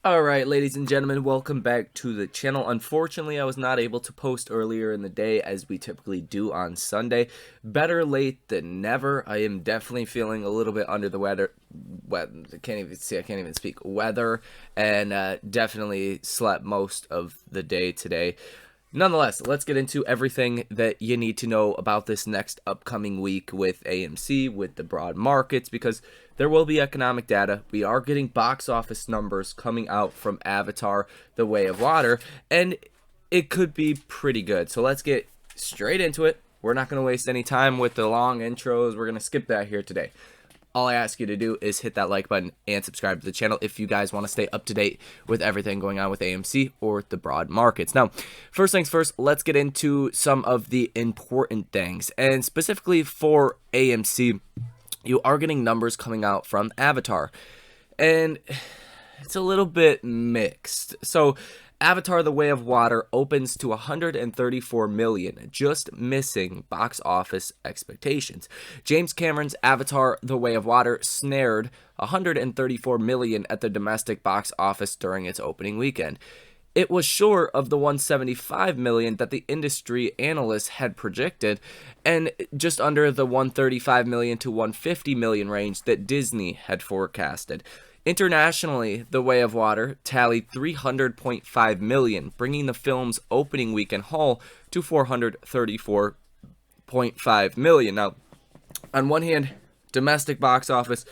Alright, ladies and gentlemen, welcome back to the channel. Unfortunately, I was not able to post earlier in the day as we typically do on Sunday. Better late than never. I am definitely feeling a little bit under the weather. I can't even speak. Weather, and definitely slept most of the day today. Nonetheless, let's get into everything that you need to know about this next upcoming week with AMC, with the broad markets, because there will be economic data. We are getting box office numbers coming out from Avatar: The Way of Water, and it could be pretty good. So let's get straight into it. We're not going to waste any time with the long intros. We're going to skip that here today. All I ask you to do is hit that like button and subscribe to the channel if you guys want to stay up to date with everything going on with AMC or the broad markets. Now, first things first, let's get into some of the important things. And specifically for AMC, you are getting numbers coming out from Avatar. And it's a little bit mixed. So Avatar: The Way of Water opens to 134 million, just missing box office expectations. James Cameron's Avatar: The Way of Water snared 134 million at the domestic box office during its opening weekend. It was short of the 175 million that the industry analysts had projected, and just under the 135 million to 150 million range that Disney had forecasted. Internationally, The Way of Water tallied 300.5 million, bringing the film's opening weekend haul to 434.5 million. Now, on one hand, domestic box office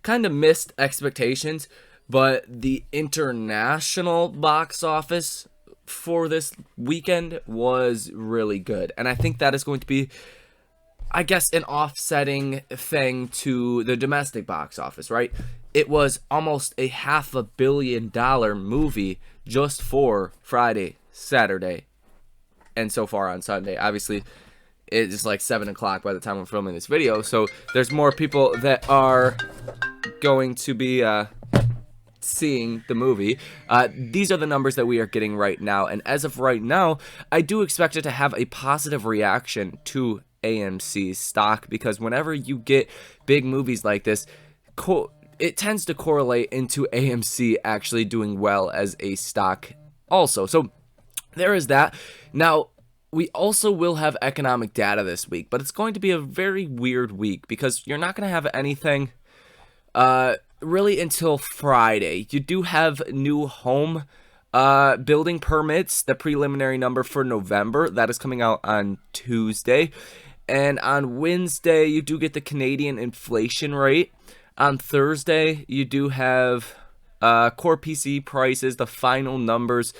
kind of missed expectations, but the international box office for this weekend was really good. And I think that is going to be, I guess, an offsetting thing to the domestic box office, right? It was almost a $500 million movie just for Friday, Saturday, and so far on Sunday. Obviously, it's like 7 o'clock by the time I'm filming this video, so there's more people that are going to be seeing the movie. These are the numbers that we are getting right now, and as of right now, I do expect it to have a positive reaction to AMC's stock, because whenever you get big movies like this, it tends to correlate into AMC actually doing well as a stock also. So there is that. Now, we also will have economic data this week, but it's going to be a very weird week because you're not going to have anything really until Friday. You do have new home building permits, the preliminary number for November. That is coming out on Tuesday. And on Wednesday, you do get the Canadian inflation rate. On Thursday, you do have core PC prices, the final numbers,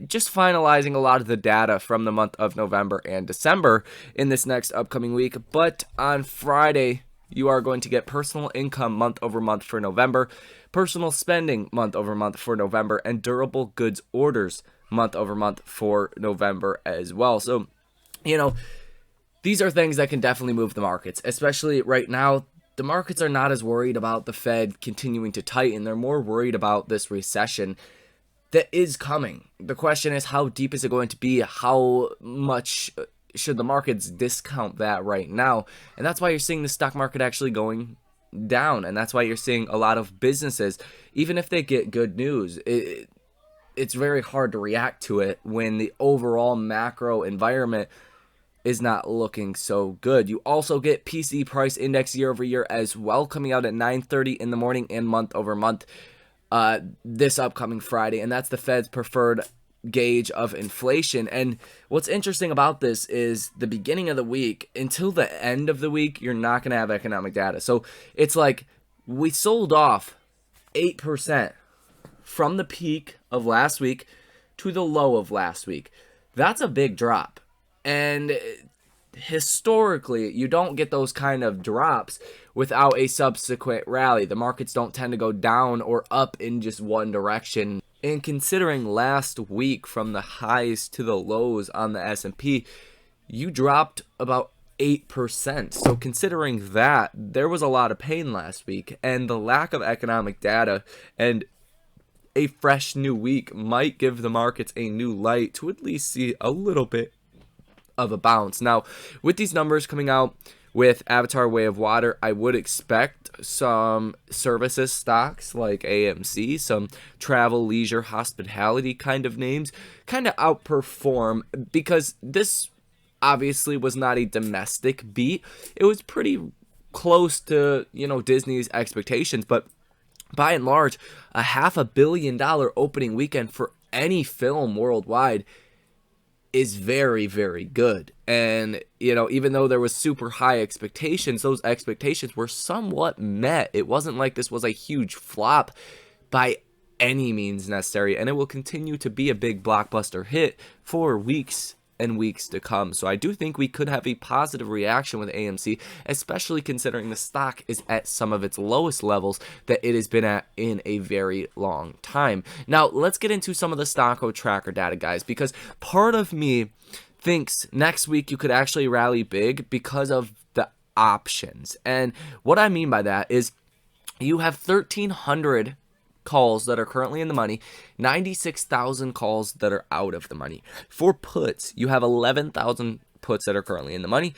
just finalizing a lot of the data from the month of November and December in this next upcoming week. But on Friday, you are going to get personal income month over month for November, personal spending month over month for November, and durable goods orders month over month for November as well. So, these are things that can definitely move the markets, especially right now. The markets are not as worried about the Fed continuing to tighten. They're more worried about this recession that is coming. The question is, how deep is it going to be? How much should the markets discount that right now? And that's why you're seeing the stock market actually going down. And that's why you're seeing a lot of businesses, even if they get good news, it's very hard to react to it when the overall macro environment is not looking so good. You also get PC price index year over year as well, coming out at 9:30 in the morning and month over month this upcoming Friday, and that's the Fed's preferred gauge of inflation. And what's interesting about this is the beginning of the week until the end of the week, you're not going to have economic data. So it's like we sold off 8% from the peak of last week to the low of last week. That's a big drop. And historically, you don't get those kind of drops without a subsequent rally. The markets don't tend to go down or up in just one direction. And considering last week from the highs to the lows on the S&P, you dropped about 8%. So considering that, there was a lot of pain last week, and the lack of economic data and a fresh new week might give the markets a new light to at least see a little bit of a bounce. Now, with these numbers coming out, with Avatar Way of Water, I would expect some services stocks like AMC, some travel, leisure, hospitality kind of names, kind of outperform, because this obviously was not a domestic beat. It was pretty close to, Disney's expectations, but by and large, a $500 million opening weekend for any film worldwide is very, very good. And, even though there was super high expectations, those expectations were somewhat met. It wasn't like this was a huge flop by any means necessary, and it will continue to be a big blockbuster hit for weeks and weeks to come. So I do think we could have a positive reaction with AMC, especially considering the stock is at some of its lowest levels that it has been at in a very long time. Now, let's get into some of the Stocko tracker data, guys, because part of me thinks next week you could actually rally big because of the options. And what I mean by that is you have 1,300 calls that are currently in the money, 96,000 calls that are out of the money. For puts, you have 11,000 puts that are currently in the money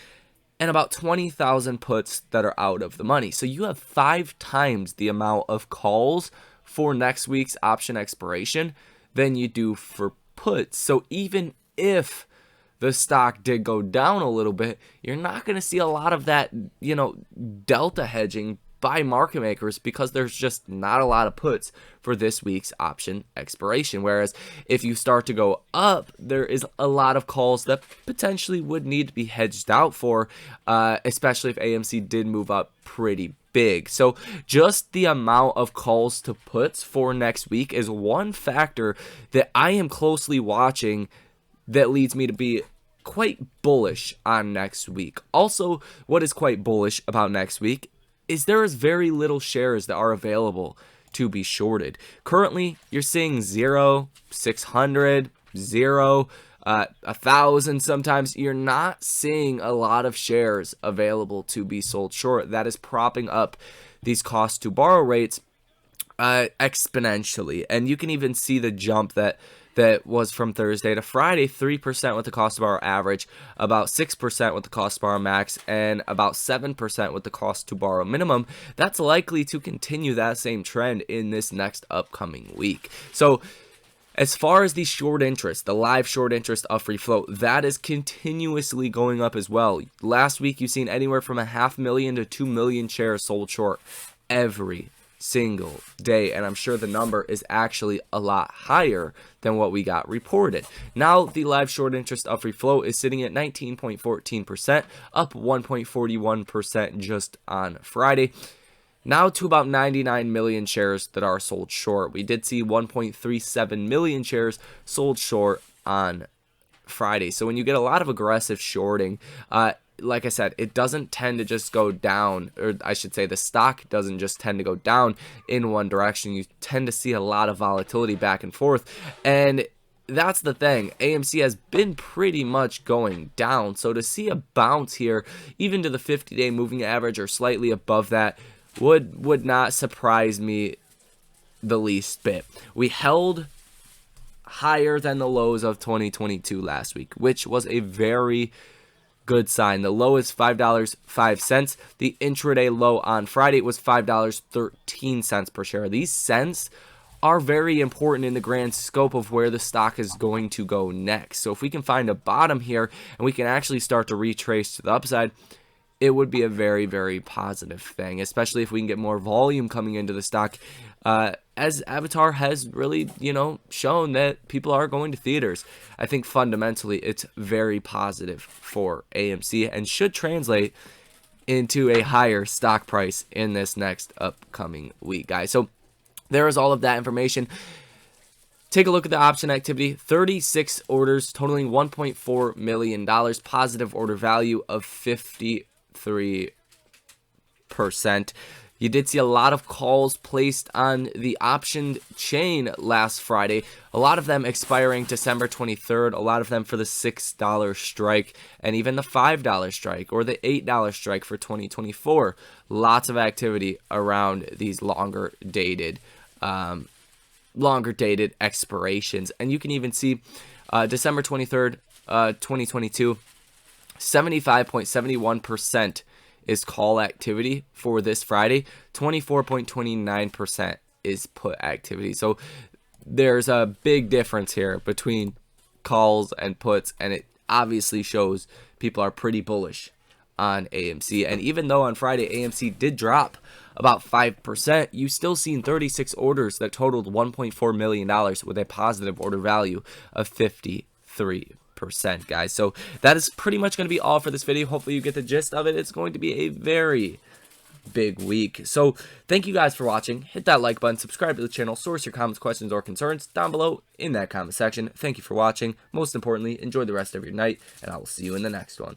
and about 20,000 puts that are out of the money. So you have 5 times the amount of calls for next week's option expiration than you do for puts. So even if the stock did go down a little bit, you're not going to see a lot of that, delta hedging by market makers, because there's just not a lot of puts for this week's option expiration. Whereas if you start to go up, there is a lot of calls that potentially would need to be hedged out for, especially if AMC did move up pretty big. So just the amount of calls to puts for next week is one factor that I am closely watching that leads me to be quite bullish on next week. Also, what is quite bullish about next week is there is very little shares that are available to be shorted. Currently, you're seeing 0, 600, 0, 1,000 sometimes. You're not seeing a lot of shares available to be sold short. That is propping up these cost to borrow rates exponentially. And you can even see the jump that was from Thursday to Friday, 3% with the cost to borrow average, about 6% with the cost to borrow max, and about 7% with the cost to borrow minimum. That's likely to continue that same trend in this next upcoming week. So as far as the short interest, the live short interest of free float, that is continuously going up as well. Last week, you've seen anywhere from 500,000 to 2 million shares sold short every single day, and I'm sure the number is actually a lot higher than what we got reported. Now the live short interest of free float is sitting at 19.14%, up 1.41% just on Friday. Now to about 99 million shares that are sold short. We did see 1.37 million shares sold short on Friday. So when you get a lot of aggressive shorting, like I said, it doesn't tend to just go down, or I should say the stock doesn't just tend to go down in one direction. You tend to see a lot of volatility back and forth, and that's the thing. AMC has been pretty much going down, so to see a bounce here, even to the 50-day moving average or slightly above that, would not surprise me the least bit. We held higher than the lows of 2022 last week, which was a very good sign. The low is $5.05. The intraday low on Friday was $5.13 per share. These cents are very important in the grand scope of where the stock is going to go next. So if we can find a bottom here and we can actually start to retrace to the upside, it would be a very, very positive thing, especially if we can get more volume coming into the stock. As Avatar has really, shown that people are going to theaters. I think fundamentally it's very positive for AMC and should translate into a higher stock price in this next upcoming week, guys. So there is all of that information. Take a look at the option activity. 36 orders totaling $1.4 million. Positive order value of 53%. You did see a lot of calls placed on the option chain last Friday, a lot of them expiring December 23rd, a lot of them for the $6 strike and even the $5 strike or the $8 strike for 2024. Lots of activity around these longer dated expirations. And you can even see December 23rd, 2022, 75.71% is call activity for this Friday. 24.29% is put activity. So there's a big difference here between calls and puts, and it obviously shows people are pretty bullish on AMC. And even though on Friday AMC did drop about 5%, you still seen 36 orders that totaled $1.4 million with a positive order value of 53%, guys. So that is pretty much going to be all for this video. Hopefully you get the gist of it. It's going to be a very big week. So thank you guys for watching. Hit that like button, subscribe to the channel, source your comments, questions, or concerns down below in that comment section. Thank you for watching. Most importantly, enjoy the rest of your night, and I will see you in the next one.